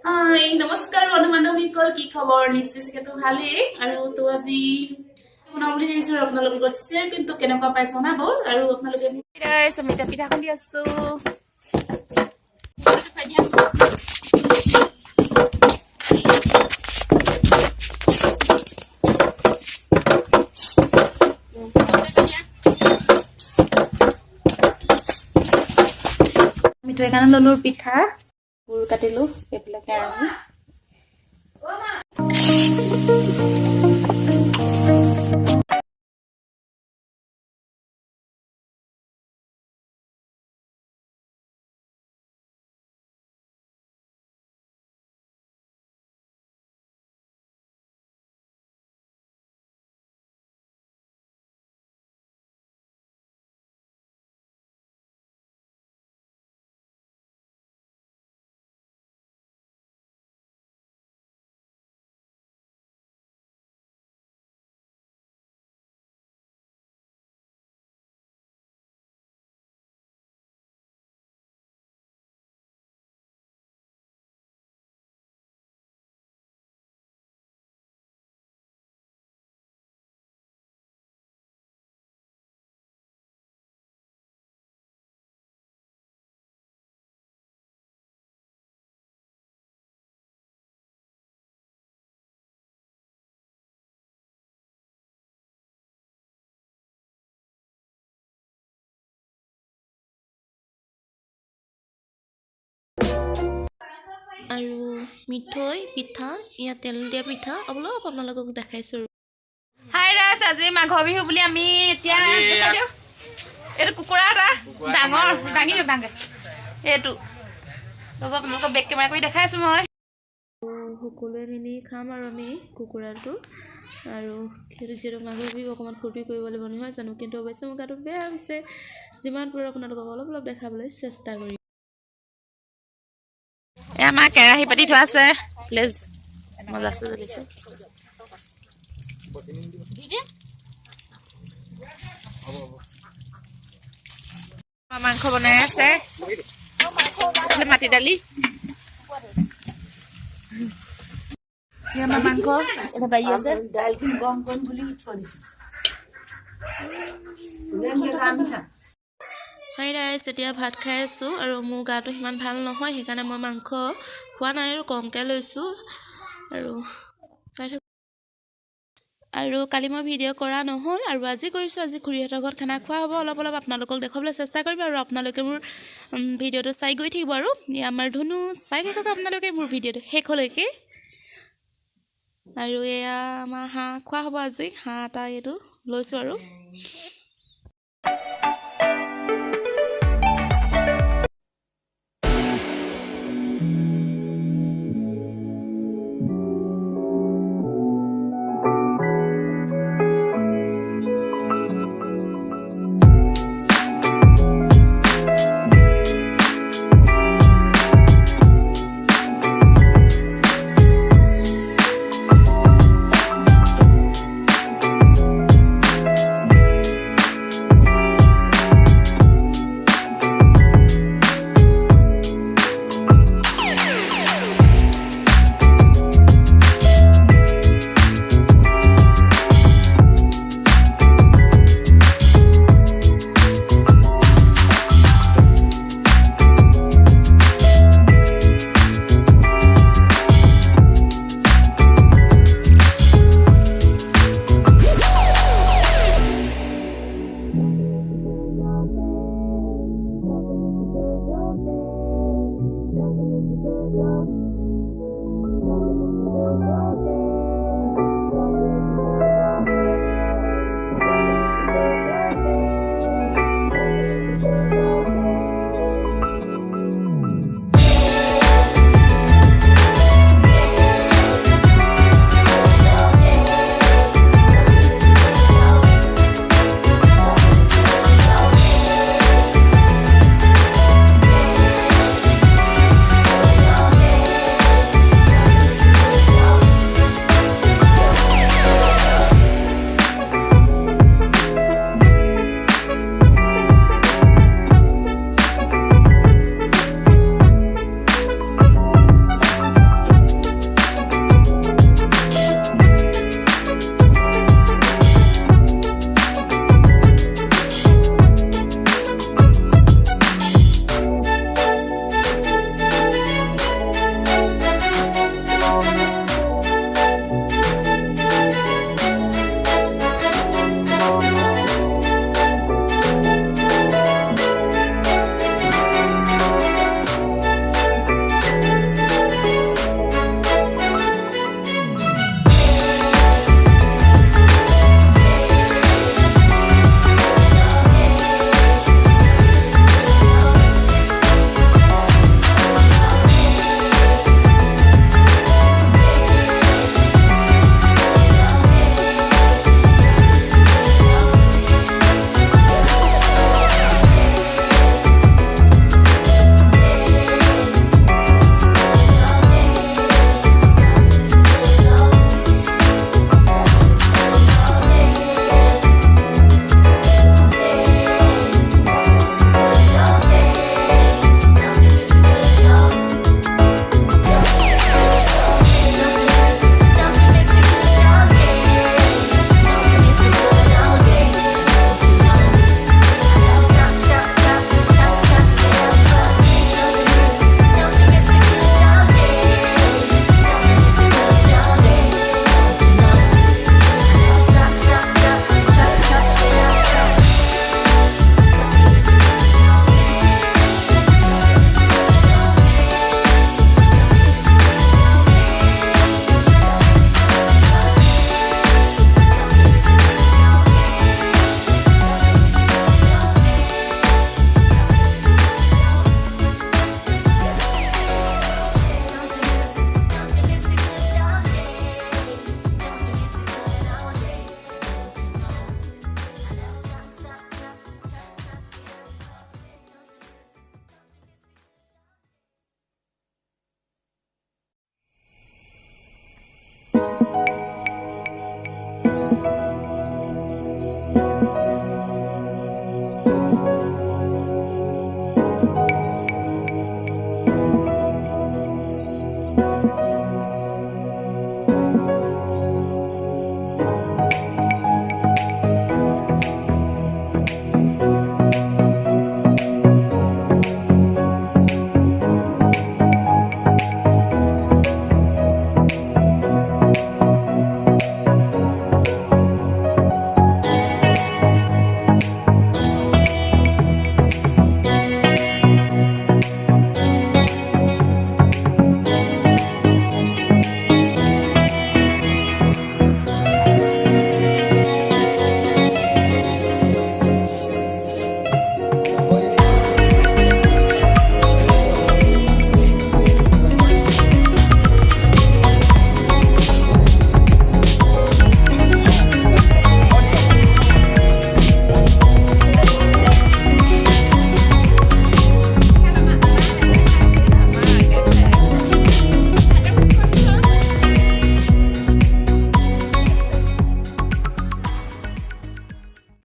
হাই নমস্কাৰ বন্ধু বান্ধৱীসকল কি খবৰ নিশ্চয় চাগে ভালেই আৰু তো আজি বনাব বুলি ভাবিছোঁ আপোনালোকৰ লগত শ্বেয়াৰ কিন্তু কেনেকুৱা পাই জনাব আৰু আপোনালোকে আমি পিঠা খুন্দি আছো মিঠৈ কাৰণে ললো পিঠা গুৰ কাটিলো এইবিলাকে আৰু আৰু মিঠৈ পিঠা ইয়া তেল দিয়া পিঠা অলপ আপোনালোকক দেখাইছো হাই ৰাজ আজি মাঘৰ বিহু বুলি আমি এতিয়া এইটো কুকুৰা এটা ডাঙৰ ডাঙৰ এইটো ৰ'ব আপোনালোকক বেক কেমেৰা কৰি দেখাইছো মই সকলোৱে মিলি খাম আৰু আমি কুকুৰাটো আৰু সেইটো যিহেতু মাঘৰ বিহু অকণমান ফূৰ্তি কৰিবলৈ নহয় জানো কিন্তু অৱশ্যে মোৰ গাটো বেয়া হৈছে যিমান পাৰোঁ আপোনালোকক অলপ অলপ দেখাবলৈ চেষ্টা কৰিম আমাৰ কেৰাহী পাতি থোৱা আছে প্লিজ মজা আছে জ্বলিছে মাংস বনাই আছে মাটি দালি আমাৰ মাংস এটা বাঢ়ি আছে হাই ৰাইজ এতিয়া ভাত খাই আছোঁ আৰু মোৰ গাটো সিমান ভাল নহয় সেইকাৰণে মই মাংস খোৱা নাই আৰু কমকৈ লৈছোঁ আৰু চাই থাকোঁ আৰু কালি মই ভিডিঅ' কৰা নহ'ল আৰু আজি কৰিছোঁ আজি খুৰীহঁতৰ ঘৰত খানা খোৱা হ'ব অলপ অলপ আপোনালোকক দেখাবলৈ চেষ্টা কৰিম আৰু আপোনালোকে মোৰ ভিডিঅ'টো চাই গৈ থাকিব আৰু আমাৰ ধুনু চাই থাকক আপোনালোকে মোৰ ভিডিঅ'টো শেষলৈকে আৰু এয়া আমাৰ হাঁহ খোৱা হ'ব আজি হাঁহ এটা এইটো লৈছোঁ আৰু